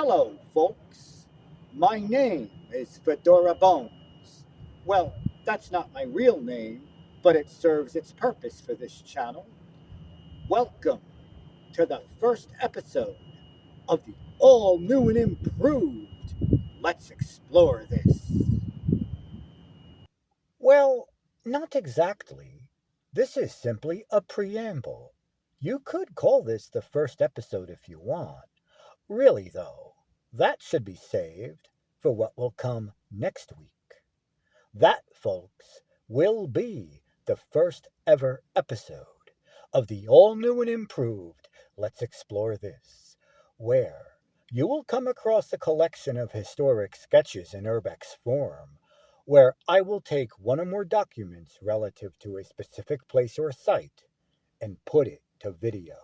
Hello, folks. My name is Fedora Bones. Well, that's not my real name, but it serves its purpose for this channel. Welcome to the first episode of the all new and improved Let's Explore This. Well, not exactly. This is simply a preamble. You could call this the first episode if you want. Really, though, that should be saved for what will come next week. That, folks, will be the first ever episode of the all new and improved Let's Explore This, where you will come across a collection of historic sketches in urbex form, where I will take one or more documents relative to a specific place or site and put it to video.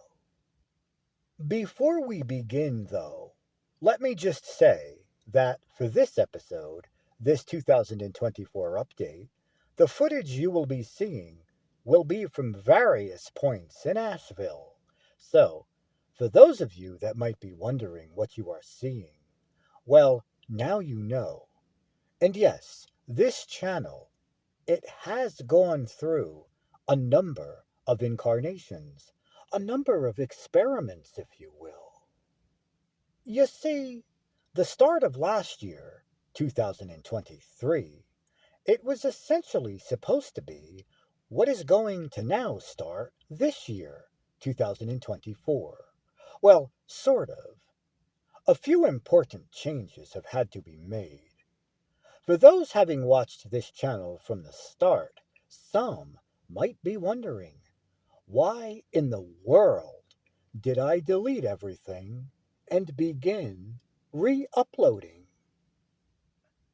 Before we begin, though, let me just say that for this episode, this 2024 update, the footage you will be seeing will be from various points in Asheville. So, for those of you that might be wondering what you are seeing, well, now you know. And yes, this channel, it has gone through a number of incarnations, a number of experiments, if you will. You see, the start of last year, 2023, it was essentially supposed to be what is going to now start this year, 2024. Well, sort of. A few important changes have had to be made. For those having watched this channel from the start, some might be wondering, why in the world did I delete everything and begin re-uploading?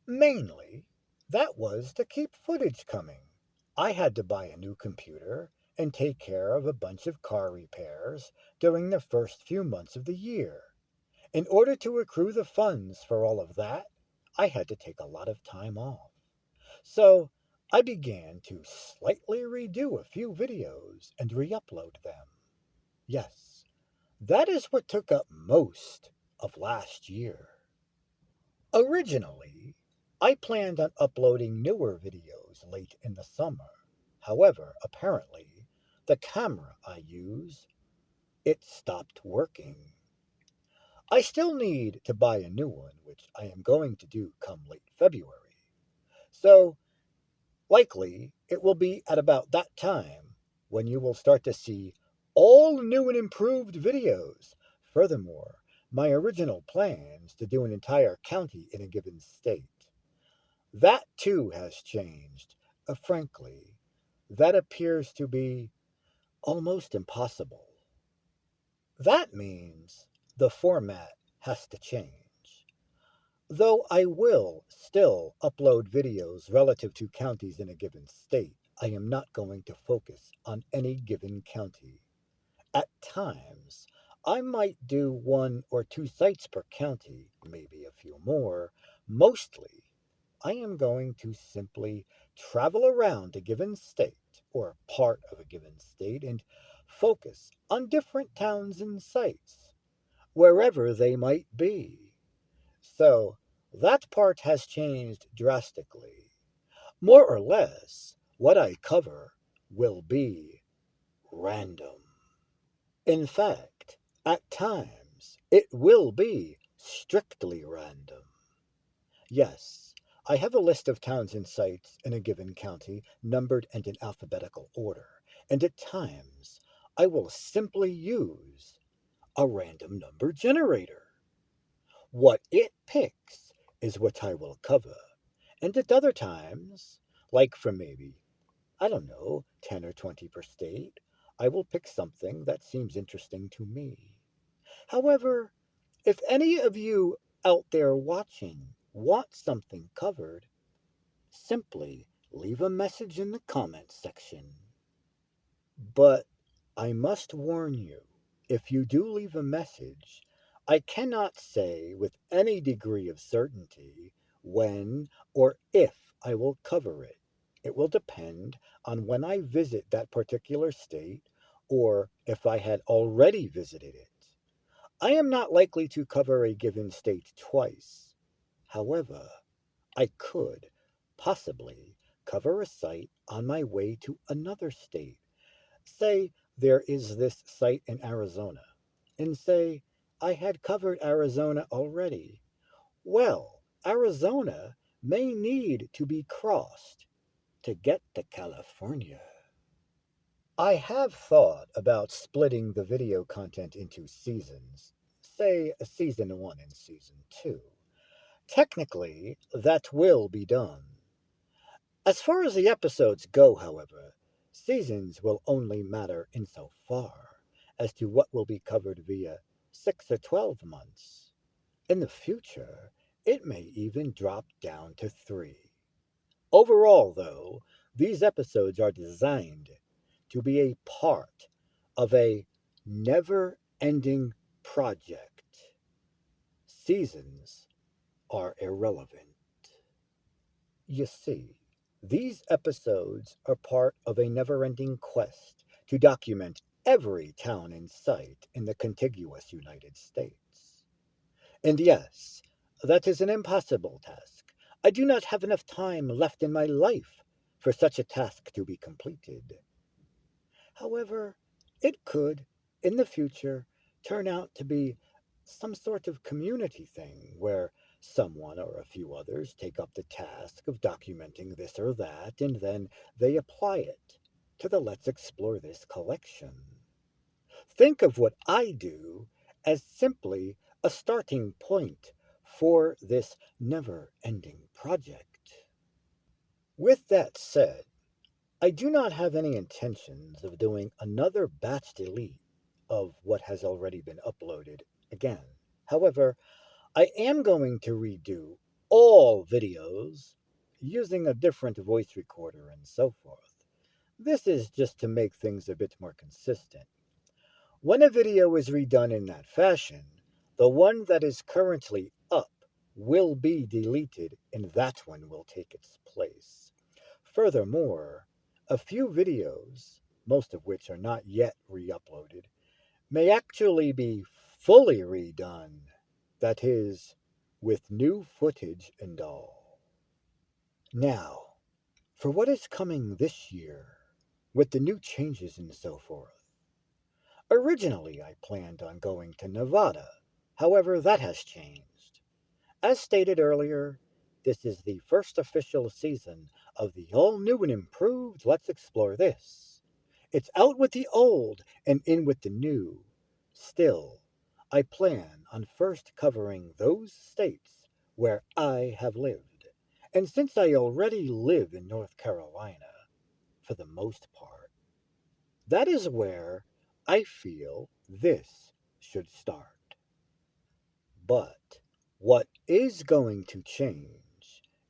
Mainly, that was to keep footage coming. I had to buy a new computer and take care of a bunch of car repairs during the first few months of the year. In order to accrue the funds for all of that, I had to take a lot of time off. So I began to slightly redo a few videos and re-upload them. Yes, that is what took up most of last year. Originally, I planned on uploading newer videos late in the summer. However, apparently, the camera I use, it stopped working. I still need to buy a new one, which I am going to do come late February. So, likely, it will be at about that time when you will start to see all new and improved videos. Furthermore, my original plans to do an entire county in a given state. That too has changed. Frankly, that appears to be almost impossible. That means the format has to change. Though I will still upload videos relative to counties in a given state, I am not going to focus on any given county. At times, I might do one or two sites per county, maybe a few more. Mostly, I am going to simply travel around a given state or part of a given state and focus on different towns and sites, wherever they might be. So, that part has changed drastically. More or less, what I cover will be random. In fact, at times, it will be strictly random. Yes, I have a list of towns and sites in a given county, numbered and in alphabetical order, and at times I will simply use a random number generator. What it picks is what I will cover, and at other times, like for maybe, I don't know, 10 or 20 per state, I will pick something that seems interesting to me. However, if any of you out there watching want something covered, simply leave a message in the comments section. But I must warn you, if you do leave a message, I cannot say with any degree of certainty when or if I will cover it. It will depend on when I visit that particular state or if I had already visited it. I am not likely to cover a given state twice. However, I could possibly cover a site on my way to another state. Say there is this site in Arizona, and say I had covered Arizona already. Well, Arizona may need to be crossed to get to California. I have thought about splitting the video content into seasons, say season 1 and season 2. Technically, that will be done. As far as the episodes go, however, seasons will only matter insofar as to what will be covered via 6 or 12 months. In the future, it may even drop down to 3. Overall, though, these episodes are designed to be a part of a never ending project. Seasons are irrelevant. You see, these episodes are part of a never ending quest to document every town and site in the contiguous United States. And yes, that is an impossible task. I do not have enough time left in my life for such a task to be completed. However, it could, in the future, turn out to be some sort of community thing where someone or a few others take up the task of documenting this or that, and then they apply it to the Let's Explore This collection. Think of what I do as simply a starting point for this never ending project. With that said, I do not have any intentions of doing another batch delete of what has already been uploaded again. However, I am going to redo all videos using a different voice recorder and so forth. This is just to make things a bit more consistent. When a video is redone in that fashion, the one that is currently up will be deleted and that one will take its place. Furthermore, a few videos, most of which are not yet re-uploaded, may actually be fully redone. That is, with new footage and all. Now, for what is coming this year, with the new changes and so forth. Originally, I planned on going to Nevada. However, that has changed. As stated earlier, this is the first official season of the all-new and improved Let's Explore This. It's out with the old and in with the new. Still, I plan on first covering those states where I have lived. And since I already live in North Carolina, for the most part, that is where I feel this should start. But what is going to change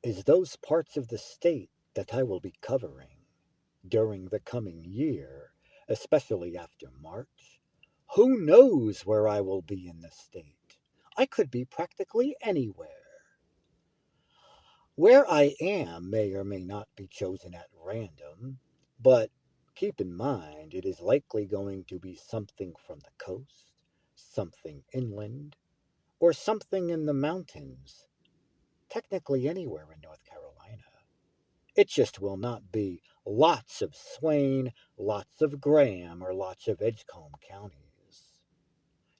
is those parts of the state that I will be covering during the coming year, especially after March. Who knows where I will be in the state? I could be practically anywhere. Where I am may or may not be chosen at random, but keep in mind it is likely going to be something from the coast, something inland, or something in the mountains, technically anywhere in North Carolina. It just will not be lots of Swain, lots of Graham, or lots of Edgecombe counties.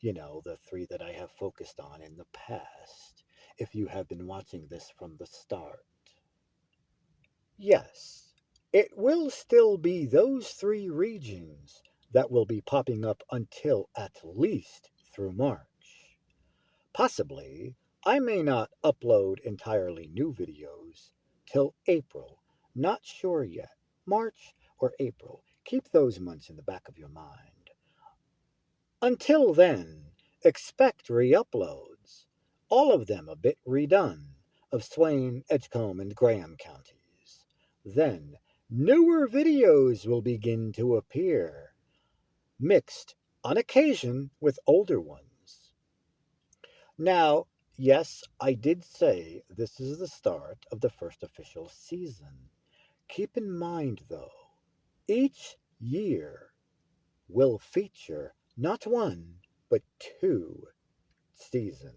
You know, the three that I have focused on in the past, if you have been watching this from the start. Yes, it will still be those three regions that will be popping up until at least through March. Possibly, I may not upload entirely new videos till April. Not sure yet. March or April. Keep those months in the back of your mind. Until then, expect re-uploads, all of them a bit redone, of Swain, Edgecombe, and Graham counties. Then, newer videos will begin to appear, mixed on occasion with older ones. Now, yes, I did say this is the start of the first official season. Keep in mind, though, each year will feature not one, but two seasons.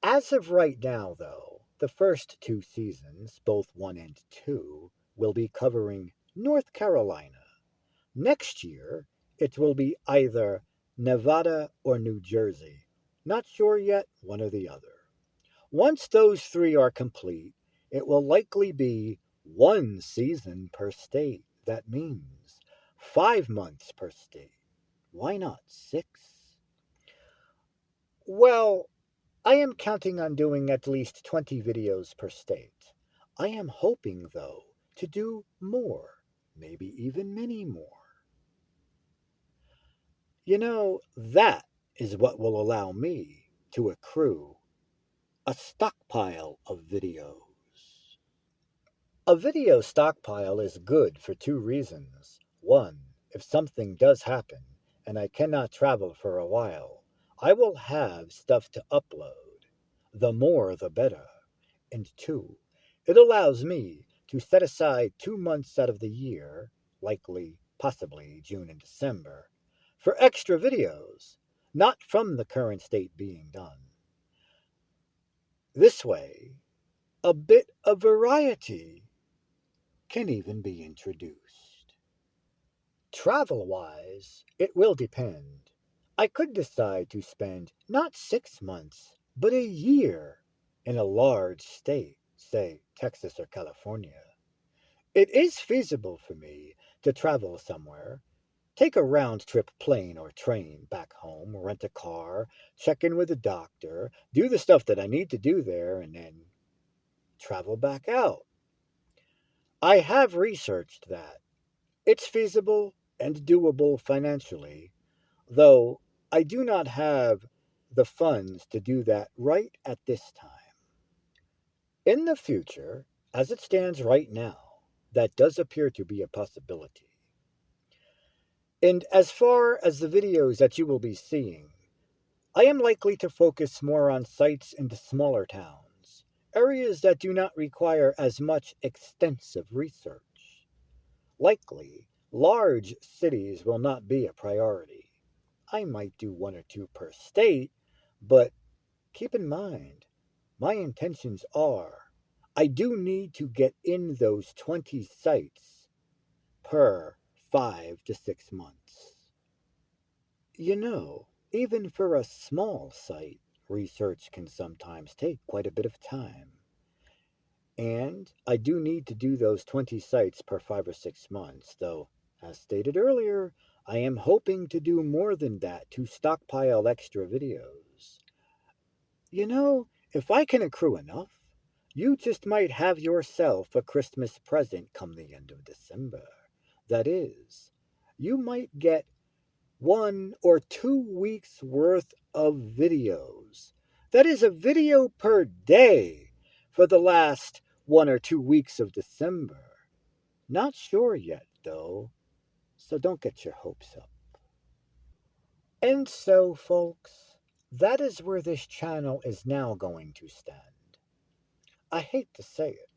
As of right now, though, the first two seasons, both 1 and 2, will be covering North Carolina. Next year, it will be either Nevada or New Jersey. Not sure yet, one or the other. Once those three are complete, it will likely be one season per state. That means 5 months per state. Why not 6? Well, I am counting on doing at least 20 videos per state. I am hoping, though, to do more, maybe even many more. That is what will allow me to accrue a stockpile of videos. A video stockpile is good for two reasons. One, if something does happen and I cannot travel for a while, I will have stuff to upload. The more, the better. And two, it allows me to set aside 2 months out of the year, likely, possibly June and December, for extra videos, not from the current state being done. This way, a bit of variety can even be introduced. Travel wise, it will depend. I could decide to spend not 6 months, but a year in a large state, say Texas or California. It is feasible for me to travel somewhere, take a round trip plane or train back home, rent a car, check in with a doctor, do the stuff that I need to do there, and then travel back out. I have researched that. It's feasible and doable financially, though I do not have the funds to do that right at this time. In the future, as it stands right now, that does appear to be a possibility. And as far as the videos that you will be seeing, I am likely to focus more on sites in the smaller towns, areas that do not require as much extensive research. Likely, large cities will not be a priority. I might do one or two per state, but keep in mind, my intentions are I do need to get in those 20 sites per 5 to 6 months. Even for a small site, research can sometimes take quite a bit of time. And I do need to do those 20 sites per 5 or 6 months, though, as stated earlier, I am hoping to do more than that to stockpile extra videos. If I can accrue enough, you just might have yourself a Christmas present come the end of December. That is, you might get 1 or 2 weeks worth of videos. That is a video per day for the last 1 or 2 weeks of December. Not sure yet, though, so don't get your hopes up. And so, folks, that is where this channel is now going to stand. I hate to say it,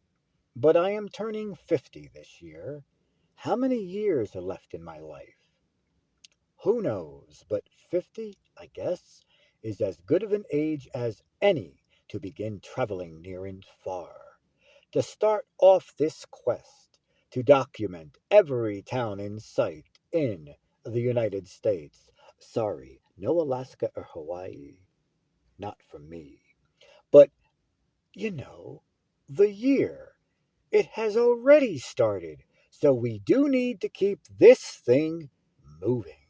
but I am turning 50 this year. How many years are left in my life? Who knows, but 50, I guess, is as good of an age as any to begin traveling near and far, to start off this quest to document every town in sight in the United States. Sorry, no Alaska or Hawaii. Not for me. But, the year, it has already started, so we do need to keep this thing moving.